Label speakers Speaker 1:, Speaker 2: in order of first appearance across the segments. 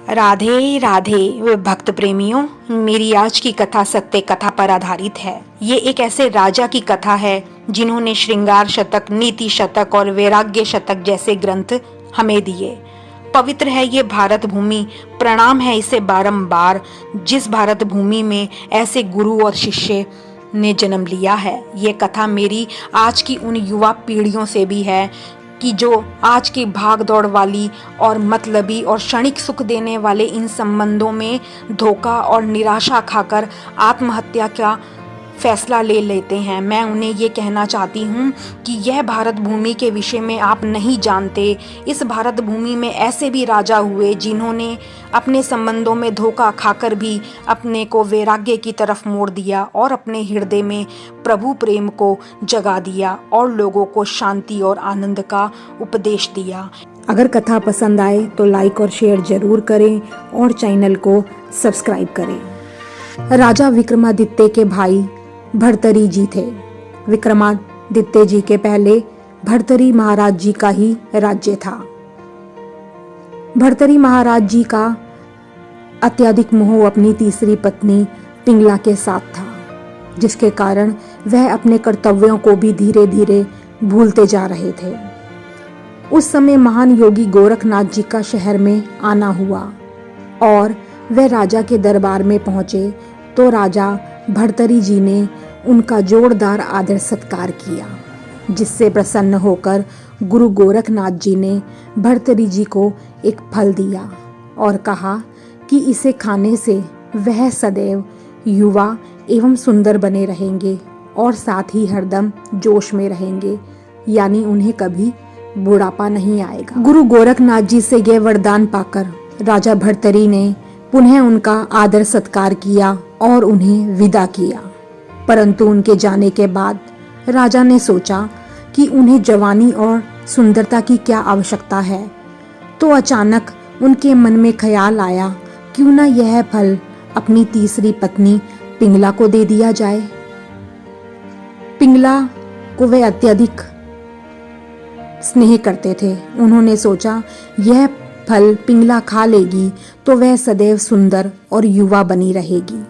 Speaker 1: राधे राधे भक्त प्रेमियों, मेरी आज की कथा सत्य कथा पर आधारित है। ये एक ऐसे राजा की कथा है जिन्होंने श्रृंगार शतक, नीति शतक और वैराग्य शतक जैसे ग्रंथ हमें दिए। पवित्र है ये भारत भूमि, प्रणाम है इसे बारंबार, जिस भारत भूमि में ऐसे गुरु और शिष्य ने जन्म लिया है। ये कथा मेरी आज की उन युवा पीढ़ियों से भी है कि जो आज की भाग दौड़ वाली और मतलबी और क्षणिक सुख देने वाले इन संबंधों में धोखा और निराशा खाकर आत्महत्या का फैसला ले लेते हैं। मैं उन्हें ये कहना चाहती हूँ कि यह भारत भूमि के विषय में आप नहीं जानते। इस भारत भूमि में ऐसे भी राजा हुए जिन्होंने अपने संबंधों में धोखा खाकर भी अपने को वैराग्य की तरफ मोड़ दिया और अपने हृदय में प्रभु प्रेम को जगा दिया और लोगों को शांति और आनंद का उपदेश दिया।
Speaker 2: अगर कथा पसंद आए तो लाइक और शेयर जरूर करें और चैनल को सब्सक्राइब करें। राजा विक्रमादित्य के भाई भर्तरी जी थे। विक्रमादित्य जी के पहले भर्तरी महाराज जी का ही राज्य था। भर्तरी महाराज जी का अत्यधिक मोह अपनी तीसरी पत्नी पिंगला के साथ था, जिसके कारण वह अपने कर्तव्यों को भी धीरे धीरे भूलते जा रहे थे। उस समय महान योगी गोरखनाथ जी का शहर में आना हुआ और वह राजा के दरबार में पहुंचे तो राजा भर्तरी जी ने उनका जोरदार आदर सत्कार किया, जिससे प्रसन्न होकर गुरु गोरखनाथ जी ने भर्तरी जी को एक फल दिया और कहा कि इसे खाने से वह सदैव युवा एवं सुंदर बने रहेंगे और साथ ही हरदम जोश में रहेंगे, यानी उन्हें कभी बुढ़ापा नहीं आएगा। गुरु गोरखनाथ जी से यह वरदान पाकर राजा भर्तरी ने पुनः उनका आदर सत्कार किया और उन्हें विदा किया। परंतु उनके जाने के बाद राजा ने सोचा कि उन्हें जवानी और सुंदरता की क्या आवश्यकता है, तो अचानक उनके मन में ख्याल आया क्यों न यह फल अपनी तीसरी पत्नी पिंगला को दे दिया जाए। पिंगला को वे अत्यधिक स्नेह करते थे। उन्होंने सोचा यह फल पिंगला खा लेगी तो वह सदैव सुंदर और युवा बनी रहेगी।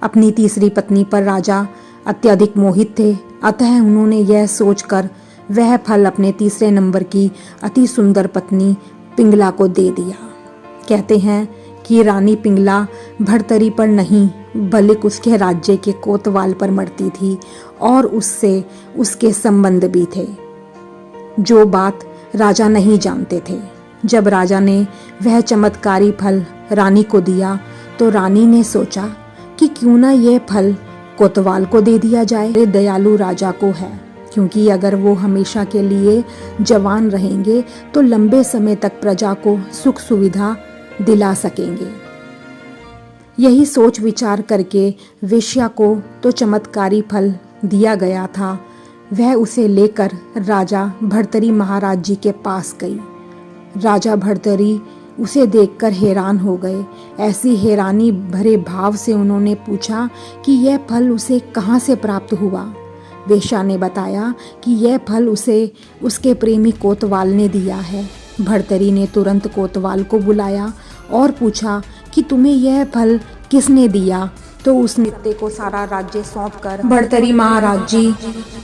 Speaker 2: अपनी तीसरी पत्नी पर राजा अत्यधिक मोहित थे, अतः उन्होंने यह सोचकर वह फल अपने तीसरे नंबर की अति सुंदर पत्नी पिंगला को दे दिया। कहते हैं कि रानी पिंगला भर्तरी पर नहीं बल्कि उसके राज्य के कोतवाल पर मरती थी और उससे उसके संबंध भी थे, जो बात राजा नहीं जानते थे। जब राजा ने वह चमत्कारी फल रानी को दिया तो रानी ने सोचा कि क्यों ना यह फल कोतवाल को दे दिया जाए। दयालु राजा को है, क्योंकि अगर वो हमेशा के लिए जवान रहेंगे तो लंबे समय तक प्रजा को सुख सुविधा दिला सकेंगे। यही सोच विचार करके वेश्या को तो चमत्कारी फल दिया गया था, वह उसे लेकर राजा भर्तरी महाराज जी के पास गई। राजा भर्तरी उसे देखकर हैरान हो गए। ऐसी हैरानी भरे भाव से उन्होंने पूछा कि यह फल उसे कहाँ से प्राप्त हुआ। वेश्या ने बताया कि यह फल उसे उसके प्रेमी कोतवाल ने दिया है। भर्तरी ने तुरंत कोतवाल को बुलाया और पूछा कि तुम्हें यह फल किसने दिया, तो उसने पति को सारा राज्य सौंपकर भर्तरी महाराज जी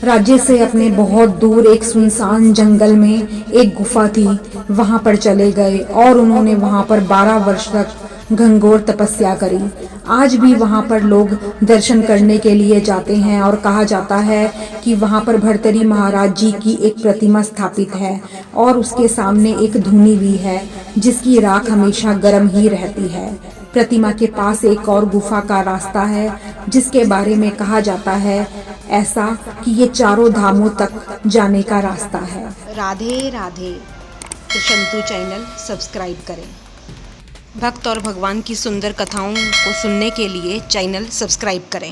Speaker 2: राज्य से अपने बहुत दूर एक सुनसान जंगल में एक गुफा थी, वहां पर चले गए और उन्होंने वहां पर 12 वर्ष तक घनघोर तपस्या करी। आज भी वहां पर लोग दर्शन करने के लिए जाते हैं और कहा जाता है कि वहां पर भर्तरी महाराज जी की एक प्रतिमा स्थापित है और उसके सामने एक धूनी भी है जिसकी राख हमेशा गर्म ही रहती है। प्रतिमा के पास एक और गुफा का रास्ता है जिसके बारे में कहा जाता है ऐसा कि ये चारों धामों तक जाने का रास्ता है।
Speaker 1: राधे राधे। कृष्णतु चैनल सब्सक्राइब करें। भक्त और भगवान की सुंदर कथाओं को सुनने के लिए चैनल सब्सक्राइब करें।